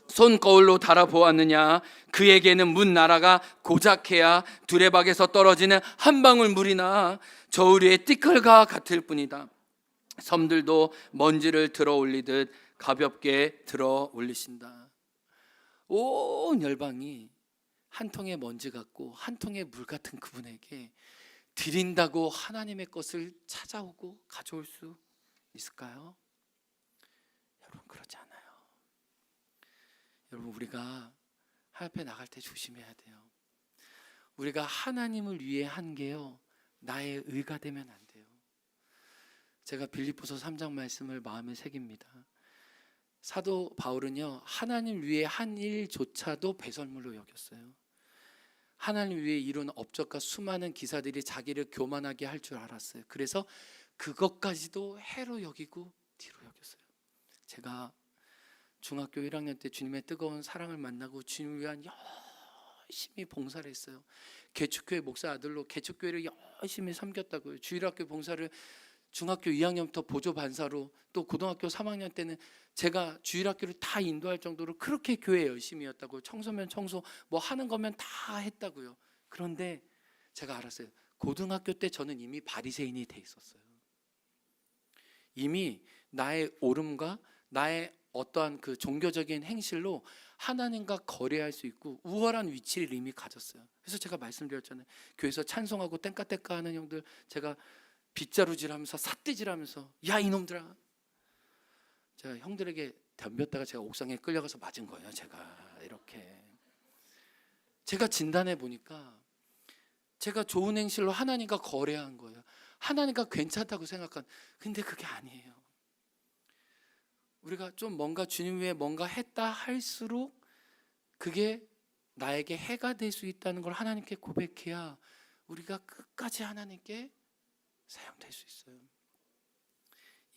손거울로 달아보았느냐? 그에게는 문 나라가 고작해야 두레박에서 떨어지는 한 방울 물이나 저울의 티끌과 같을 뿐이다. 섬들도 먼지를 들어 올리듯 가볍게 들어 올리신다. 온 열방이 한 통의 먼지 같고 한 통의 물 같은 그분에게 드린다고 하나님의 것을 찾아오고 가져올 수 있을까요? 여러분, 그렇지 않아요. 여러분, 우리가 하나님 앞에 나갈 때 조심해야 돼요. 우리가 하나님을 위해 한 게요, 나의 의가 되면 안 돼요. 제가 빌립보서 3장 말씀을 마음에 새깁니다. 사도 바울은요, 하나님 위해 한 일조차도 배설물로 여겼어요. 하나님 위해 이룬 업적과 수많은 기사들이 자기를 교만하게 할 줄 알았어요. 그래서 그것까지도 해로 여기고 뒤로 여겼어요. 제가 중학교 1학년 때 주님의 뜨거운 사랑을 만나고 주님을 위한 열심히 봉사를 했어요. 개척교회 목사 아들로 개척교회를 열심히 섬겼다고요. 주일학교 봉사를 중학교 2학년부터 보조 반사로, 또 고등학교 3학년 때는 제가 주일학교를 다 인도할 정도로 그렇게 교회 열심히였다고요. 청소면 청소 뭐 하는 거면 다 했다고요. 그런데 제가 알았어요. 고등학교 때 저는 이미 바리새인이 돼 있었어요. 이미 나의 오름과 나의 어떠한 그 종교적인 행실로 하나님과 거래할 수 있고 우월한 위치를 이미 가졌어요. 그래서 제가 말씀드렸잖아요. 교회에서 찬송하고 땡까땡까 하는 형들, 제가 빗자루질하면서 삿대질하면서 야 이놈들아, 제가 형들에게 덤볐다가 제가 옥상에 끌려가서 맞은 거예요. 제가 이렇게 제가 진단해 보니까 제가 좋은 행실로 하나님과 거래한 거예요. 하나님과 괜찮다고 생각한, 근데 그게 아니에요. 우리가 좀 뭔가 주님 위해 뭔가 했다 할수록 그게 나에게 해가 될 수 있다는 걸 하나님께 고백해야 우리가 끝까지 하나님께 사용될 수 있어요.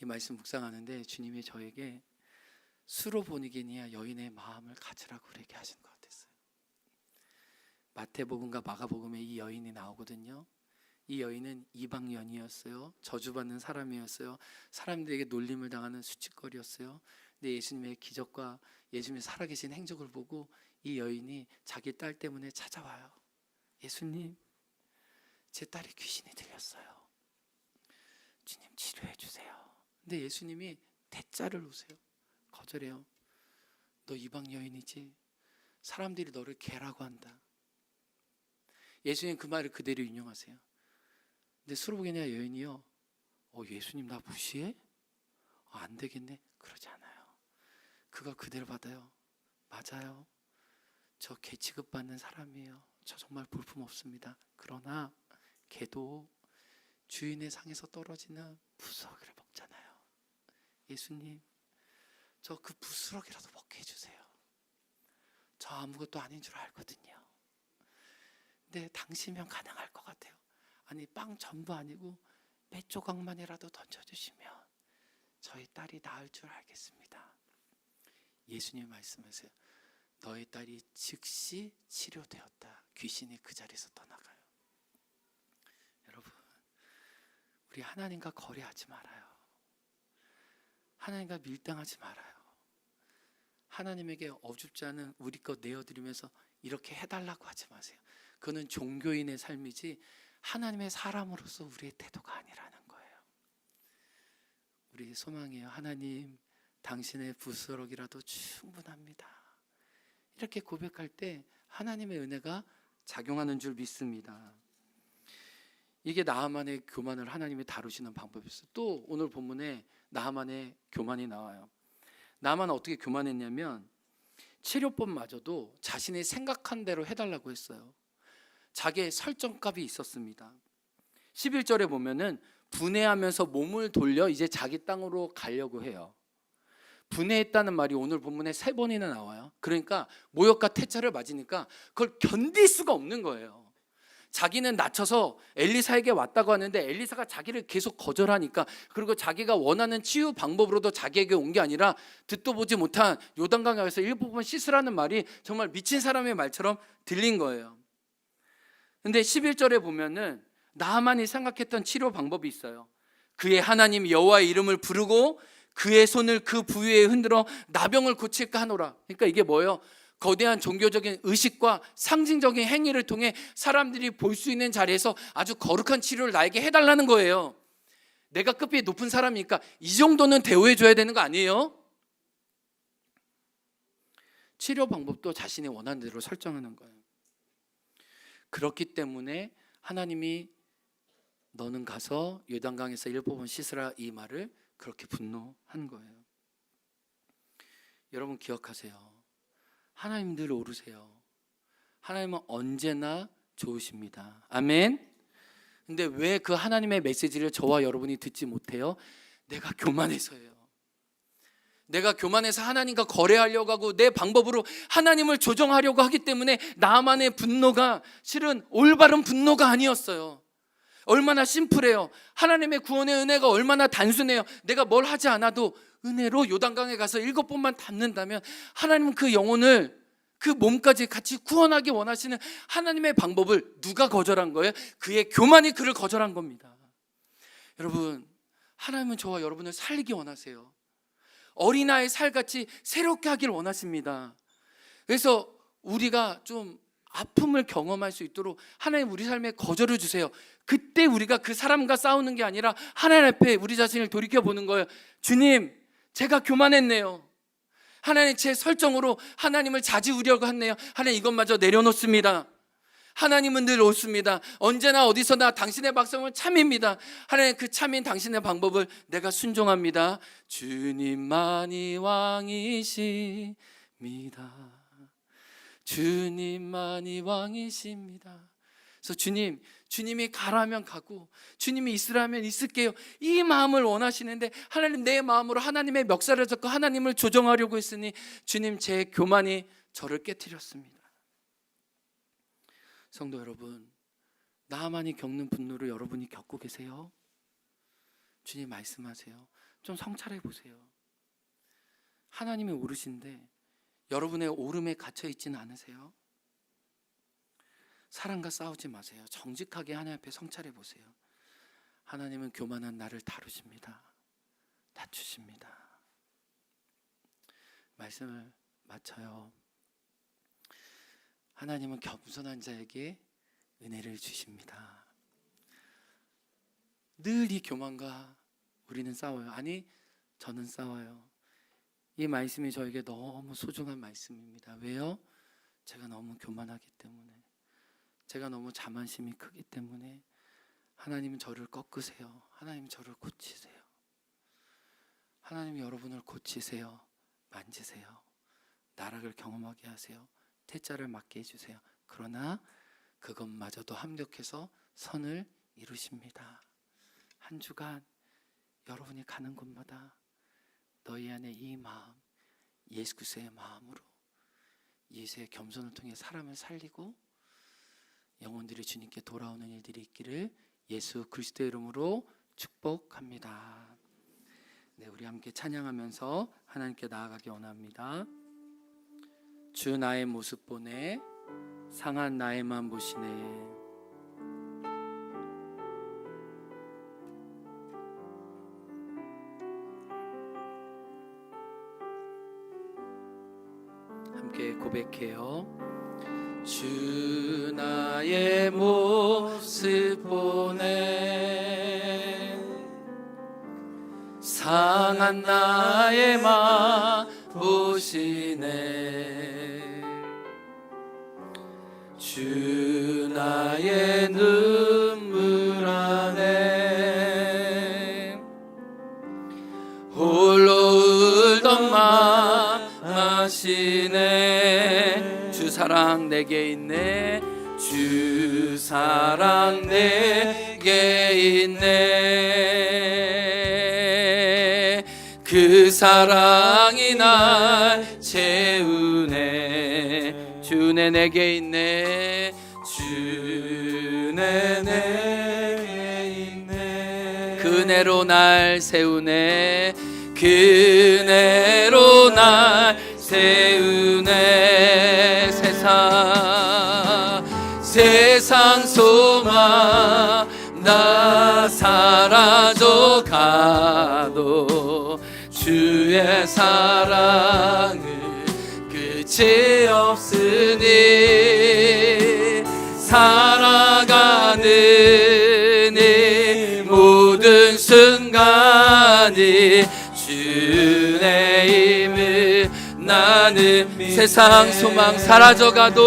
이 말씀 묵상하는데 주님이 저에게 수로 보니기니야 여인의 마음을 가지라고 그렇게 하신 것 같았어요. 마태복음과 마가복음에 이 여인이 나오거든요. 이 여인은 이방 여인이었어요. 저주받는 사람이었어요. 사람들에게 놀림을 당하는 수치거리였어요. 근데 예수님의 기적과 예수님의 살아계신 행적을 보고 이 여인이 자기 딸 때문에 찾아와요. 예수님, 제 딸이 귀신이 들렸어요. 주님 치료해 주세요. 근데 예수님이 대자를 놓으세요. 거절해요. 너 이방 여인이지? 사람들이 너를 개라고 한다. 예수님 그 말을 그대로 인용하세요. 근데 수로보게냐 여인이요, 예수님 나 무시해? 안 되겠네. 그러지 않아요. 그가 그대로 받아요. 맞아요. 저 개 취급받는 사람이에요. 저 정말 볼품 없습니다. 그러나 개도 주인의 상에서 떨어지는 부스러기를 먹잖아요. 예수님, 저 그 부스러기라도 먹게 해주세요. 저 아무것도 아닌 줄 알거든요. 근데 당신이면 가능할 것 같아요. 아니 빵 전부 아니고 몇 조각만이라도 던져주시면 저희 딸이 나을 줄 알겠습니다. 예수님 말씀하세요. 너의 딸이 즉시 치료되었다. 귀신이 그 자리에서 떠나가요. 여러분, 우리 하나님과 거래하지 말아요. 하나님과 밀당하지 말아요. 하나님에게 어줍지 않은 우리 것 내어드리면서 이렇게 해달라고 하지 마세요. 그거는 종교인의 삶이지 하나님의 사람으로서 우리의 태도가 아니라는 거예요. 우리 소망이에요. 하나님, 당신의 부스러기라도 충분합니다. 이렇게 고백할 때 하나님의 은혜가 작용하는 줄 믿습니다. 이게 나하만의 교만을 하나님이 다루시는 방법이었어요. 또 오늘 본문에 나하만의 교만이 나와요. 나하만은 어떻게 교만했냐면 치료법마저도 자신이 생각한 대로 해달라고 했어요. 자기의 설정값이 있었습니다. 11절에 보면은 분해하면서 몸을 돌려 이제 자기 땅으로 가려고 해요. 분해했다는 말이 오늘 본문에 3번이나 나와요. 그러니까 모욕과 태차를 맞으니까 그걸 견딜 수가 없는 거예요. 자기는 낮춰서 엘리사에게 왔다고 하는데 엘리사가 자기를 계속 거절하니까, 그리고 자기가 원하는 치유 방법으로도 자기에게 온 게 아니라 듣도 보지 못한 요단강에 가서 일부분 씻으라는 말이 정말 미친 사람의 말처럼 들린 거예요. 근데 11절에 보면은 나하만이 생각했던 치료 방법이 있어요. 그의 하나님 여호와의 이름을 부르고 그의 손을 그 부위에 흔들어 나병을 고칠까 하노라. 그러니까 이게 뭐예요? 거대한 종교적인 의식과 상징적인 행위를 통해 사람들이 볼 수 있는 자리에서 아주 거룩한 치료를 나에게 해달라는 거예요. 내가 급이 높은 사람이니까 이 정도는 대우해 줘야 되는 거 아니에요? 치료 방법도 자신이 원하는 대로 설정하는 거예요. 그렇기 때문에 하나님이 너는 가서 요단강에서 일부분 씻으라, 이 말을 그렇게 분노한 거예요. 여러분 기억하세요. 하나님 늘 오르세요. 하나님은 언제나 좋으십니다. 아멘. 근데 왜 그 하나님의 메시지를 저와 여러분이 듣지 못해요? 내가 교만해서예요. 내가 교만해서 하나님과 거래하려고 하고 내 방법으로 하나님을 조정하려고 하기 때문에 나만의 분노가 실은 올바른 분노가 아니었어요. 얼마나 심플해요. 하나님의 구원의 은혜가 얼마나 단순해요. 내가 뭘 하지 않아도 은혜로 요단강에 가서 7번만 담는다면 하나님은 그 영혼을 그 몸까지 같이 구원하기 원하시는 하나님의 방법을 누가 거절한 거예요? 그의 교만이 그를 거절한 겁니다. 여러분, 하나님은 저와 여러분을 살리기 원하세요. 어린아이 살같이 새롭게 하길 원하십니다. 그래서 우리가 좀 아픔을 경험할 수 있도록 하나님 우리 삶에 거절을 주세요. 그때 우리가 그 사람과 싸우는 게 아니라 하나님 앞에 우리 자신을 돌이켜보는 거예요. 주님, 제가 교만했네요. 하나님, 제 설정으로 하나님을 자지우려고 했네요. 하나님, 이것마저 내려놓습니다. 하나님은 늘 옳습니다. 언제나 어디서나 당신의 백성은 참입니다. 하나님, 그 참인 당신의 방법을 내가 순종합니다. 주님만이 왕이십니다. 주님만이 왕이십니다. 그래서 주님이 가라면 가고 주님이 있으라면 있을게요. 이 마음을 원하시는데 하나님, 내 마음으로 하나님의 멱살을 잡고 하나님을 조정하려고 했으니 주님, 제 교만이 저를 깨트렸습니다. 성도 여러분, 나만이 겪는 분노를 여러분이 겪고 계세요? 주님 말씀하세요. 좀 성찰해 보세요. 하나님이 오르신데 여러분의 오름에 갇혀 있지는 않으세요? 사랑과 싸우지 마세요. 정직하게 하나님 앞에 성찰해 보세요. 하나님은 교만한 나를 다루십니다. 다투십니다. 말씀을 마쳐요. 하나님은 겸손한 자에게 은혜를 주십니다. 늘 이 교만과 우리는 싸워요. 아니, 저는 싸워요. 이 말씀이 저에게 너무 소중한 말씀입니다. 왜요? 제가 너무 교만하기 때문에, 제가 너무 자만심이 크기 때문에. 하나님은 저를 꺾으세요. 하나님 저를 고치세요. 하나님 여러분을 고치세요. 만지세요. 나락을 경험하게 하세요. 태자를 맞게 해주세요. 그러나 그것마저도 합력해서 선을 이루십니다. 한 주간 여러분이 가는 곳마다 너희 안에 이 마음, 예수 그리스도의 마음으로 예수의 겸손을 통해 사람을 살리고 영혼들이 주님께 돌아오는 일들이 있기를 예수 그리스도의 이름으로 축복합니다. 네, 우리 함께 찬양하면서 하나님께 나아가기 원합니다. 주 나의 모습 보네, 상한 나의 맘 보시네. 함께 고백해요. 주 나의 모습 보네, 상한 나의 맘 보시네. 주 나의 눈물 안에 홀로 울던 맘 아시네. 주 사랑 내게 있네. 주 사랑 내게 있네. 그 사랑이 날 채우네. 주네 내게 있네. 주네 내게 있네. 그네로 날 세우네. 그네로 날 세우네. 세상 소망 나 사라져 가도 주의 사랑은 끝이 없으니 살아가는 이 모든 순간이 주의 힘을 나는 세상 소망 사라져가도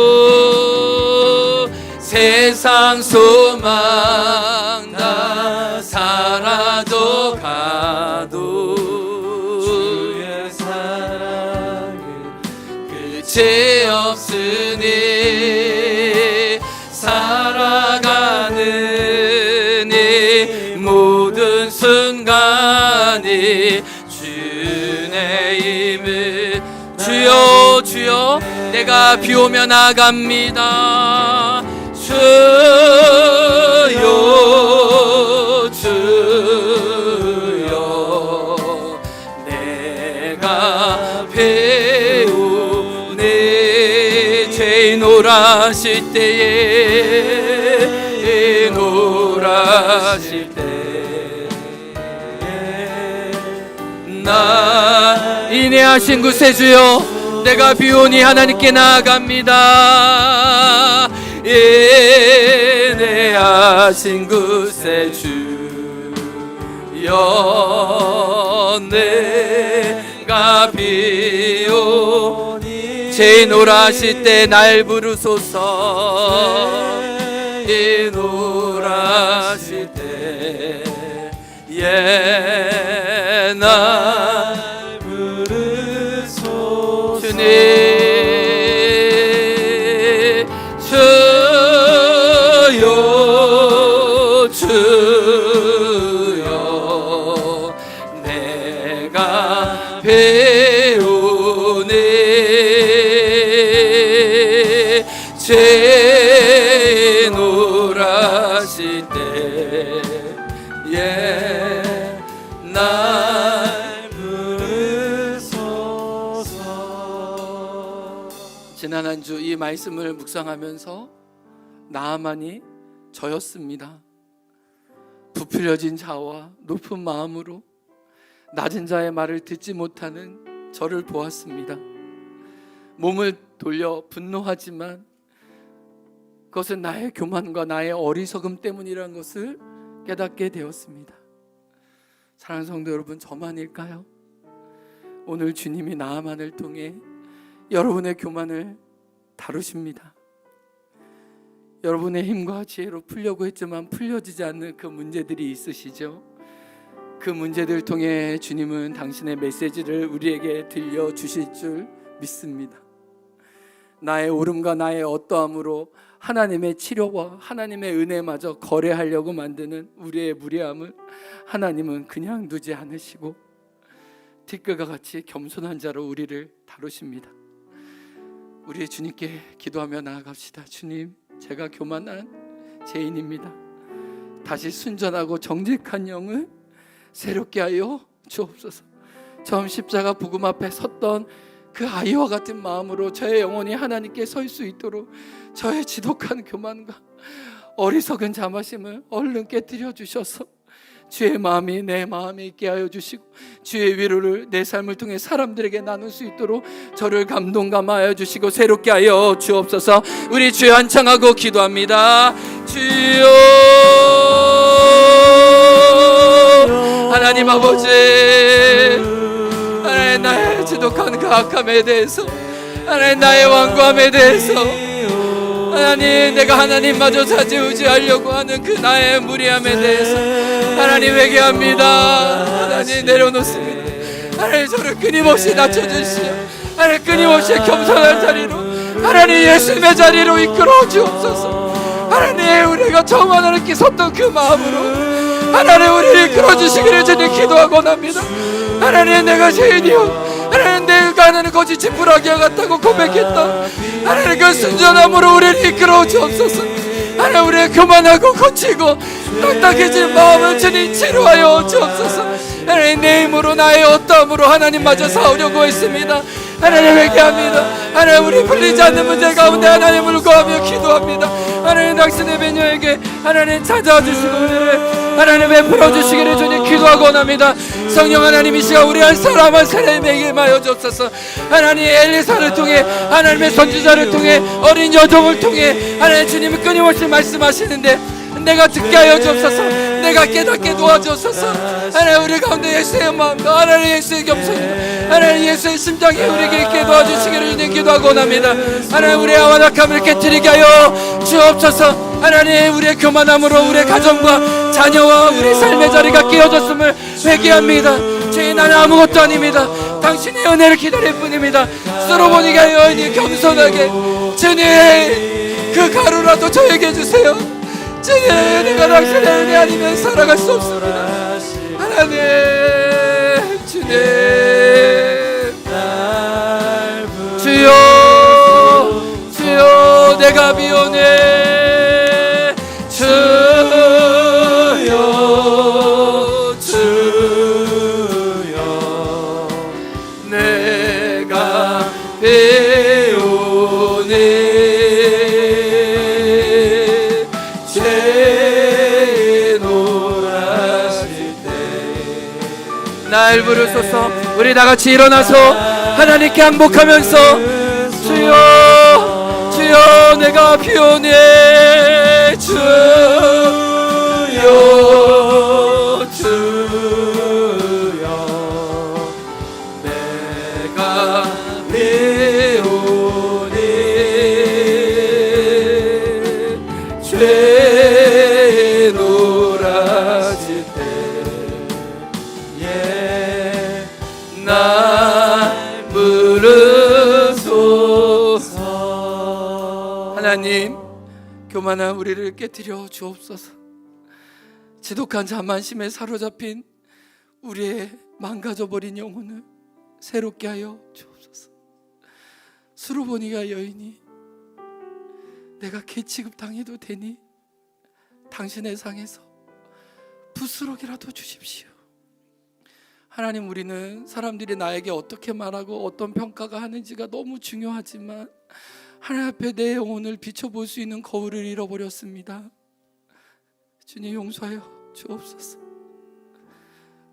세상 소망 다 사라져가도 주의 사랑은 끝이 없으니 주여 주여 내가 비 오면 나갑니다. 주여 주여 내가 배우네 죄 노라실 때에 노라실 때 나 인내하신 구세주여 내가 비오니 하나님께 나아갑니다. 인내하신 구세주여 내가 비오니 죄 노라실 때 날 부르소서. 이 노라실 때 날 부르소서. 주님 주여 주여 내가 배우네 죄 노라실 때 날 부르소서. 지난 한 주 이 말씀을 묵상하면서 나아만이 저였습니다. 부풀려진 자와 높은 마음으로 낮은 자의 말을 듣지 못하는 저를 보았습니다. 몸을 돌려 분노하지만 그것은 나의 교만과 나의 어리석음 때문이라는 것을 깨닫게 되었습니다. 사랑하는 성도 여러분, 저만일까요? 오늘 주님이 나아만을 통해 여러분의 교만을 다루십니다. 여러분의 힘과 지혜로 풀려고 했지만 풀려지지 않는 그 문제들이 있으시죠? 그 문제들을 통해 주님은 당신의 메시지를 우리에게 들려주실 줄 믿습니다. 나의 오름과 나의 어떠함으로 하나님의 치료와 하나님의 은혜마저 거래하려고 만드는 우리의 무례함을 하나님은 그냥 두지 않으시고 티끌과 같이 겸손한 자로 우리를 다루십니다. 우리 주님께 기도하며 나아갑시다. 주님, 제가 교만한 죄인입니다. 다시 순전하고 정직한 영을 새롭게 하여 주옵소서. 처음 십자가 부금 앞에 섰던 그 아이와 같은 마음으로 저의 영혼이 하나님께 설 수 있도록 저의 지독한 교만과 어리석은 자마심을 얼른 깨뜨려 주셔서 주의 마음이 내 마음에 있게 하여 주시고 주의 위로를 내 삶을 통해 사람들에게 나눌 수 있도록 저를 감동감하여 주시고 새롭게 하여 주옵소서. 우리 주여 한창하고 기도합니다. 주여 하나님 아버지, 하나님 나의 지독한 그 악함에 대해서, 하나님 나의 완고함에 대해서, 하나님 내가 하나님마저 좌지우지하려고 하는 그 나의 무리함에 대해서 하나님 회개합니다. 하나님 내려놓습니다. 하나님 저를 끊임없이 낮춰주시오. 하나님 끊임없이 겸손한 자리로, 하나님 예수님의 자리로 이끌어 주옵소서. 하나님 우리가 처음 하나님께 섰던 그 마음으로 하나님 우리를 이끌어 주시기를 주님 기도하고 납니다. 하나님 내가 죄인이요, 하나님 내가 하나님 거짓 지푸라기와 같다고 고백했다. 하나님 그 순전함으로 우리를 이끌어 주옵소서. 하나님 우리의 교만하고 거치고 딱딱해진 마음을 주님 치료하여 주옵소서. 하나님 내 힘으로 나의 어떠함으로 하나님마저 싸우려고 했습니다. 하나님 회개합니다. 하나님 우리 풀리지 않는 문제 가운데 하나님을 구하며 기도합니다. 하나님 당신의 배녀에게 하나님 찾아와 주시고 우리를 하나님 베풀어 주시기를 주님 기도하고 원합니다. 성령 하나님 이 시간 우리 한 사람 한 사람에게 임하여 주옵소서. 하나님 엘리사를 통해, 하나님의 선지자를 통해, 어린 여종을 통해 하나님 주님이 끊임없이 말씀하시는데 내가 듣게 하여 주옵소서. 내가 깨닫게 도와주옵소서. 하나님 우리 가운데 예수의 마음과 하나님 예수의 겸손과 하나님 예수의 심장에 우리에게 있게 도와주시기를 주님 기도하고 원합니다. 하나님 우리의 완악함을 깨뜨리게 하여 주옵소서. 하나님 우리의 교만함으로 우리의 가정과 자녀와 우리 삶의 자리가 깨어졌음을 회개합니다. 죄인 나는 아무것도 아닙니다. 당신의 은혜를 기다릴 뿐입니다. 스로보니게 하여 겸손하게 주님 그 가루라도 저에게 주세요. 주님 내가 당신의 은혜 아니면 살아갈 수 없습니다. 하나님 주님 주여 주여 내가 비오네 주여 주여 내가 비오네 죄 노라실 때 날 부르소서. 우리 다같이 일어나서 하나님께 항복하면서 주여 주여 내가 비오네 주여 주여 내가 비오네 죄 노라질 때 날 부르소서. 하나님 교만한 우리를 깨뜨려 주옵소서. 지독한 자만심에 사로잡힌 우리의 망가져버린 영혼을 새롭게 하여 주옵소서. 수로보니가 여인이 내가 개 취급당해도 되니 당신의 상에서 부스럭이라도 주십시오. 하나님, 우리는 사람들이 나에게 어떻게 말하고 어떤 평가가 하는지가 너무 중요하지만 하나님 앞에 내 영혼을 비춰볼 수 있는 거울을 잃어버렸습니다. 주님 용서하여 주옵소서.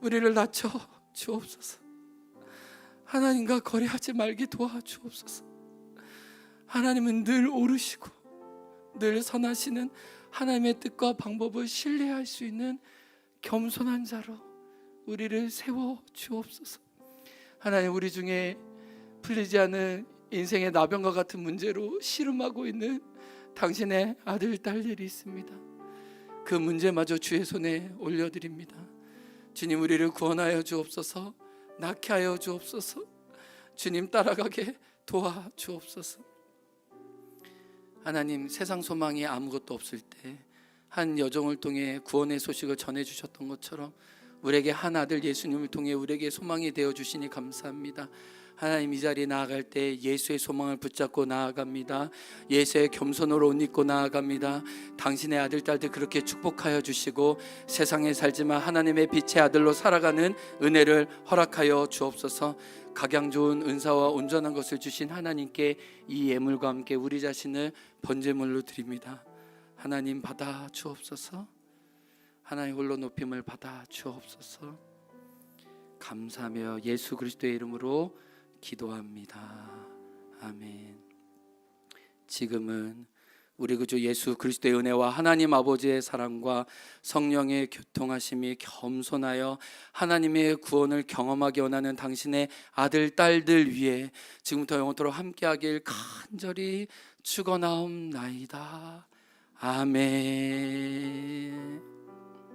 우리를 낮춰 주옵소서. 하나님과 거래하지 말게 도와주옵소서. 하나님은 늘 오르시고 늘 선하시는 하나님의 뜻과 방법을 신뢰할 수 있는 겸손한 자로 우리를 세워 주옵소서. 하나님, 우리 중에 풀리지 않은 인생의 나병과 같은 문제로 씨름하고 있는 당신의 아들, 딸들이 있습니다. 그 문제마저 주의 손에 올려드립니다. 주님, 우리를 구원하여 주옵소서. 낫게 하여 주옵소서. 주님 따라가게 도와 주옵소서. 하나님, 세상 소망이 아무것도 없을 때 한 여종을 통해 구원의 소식을 전해주셨던 것처럼 우리에게 한 아들 예수님을 통해 우리에게 소망이 되어주시니 감사합니다. 하나님, 이 자리에 나아갈 때 예수의 소망을 붙잡고 나아갑니다. 예수의 겸손으로 옷 입고 나아갑니다. 당신의 아들, 딸들 그렇게 축복하여 주시고 세상에 살지만 하나님의 빛의 아들로 살아가는 은혜를 허락하여 주옵소서. 각양 좋은 은사와 온전한 것을 주신 하나님께 이 예물과 함께 우리 자신을 번제물로 드립니다. 하나님, 받아 주옵소서. 하나님 홀로 높임을 받아 주옵소서. 감사하며 예수 그리스도의 이름으로 기도합니다. 아멘. 지금은 우리 구주 예수 그리스도의 은혜와 하나님 아버지의 사랑과 성령의 교통하심이 겸손하여 하나님의 구원을 경험하기 원하는 당신의 아들, 딸들 위해 지금부터 영원토록 함께하길 간절히 축원하옵나이다. 아멘.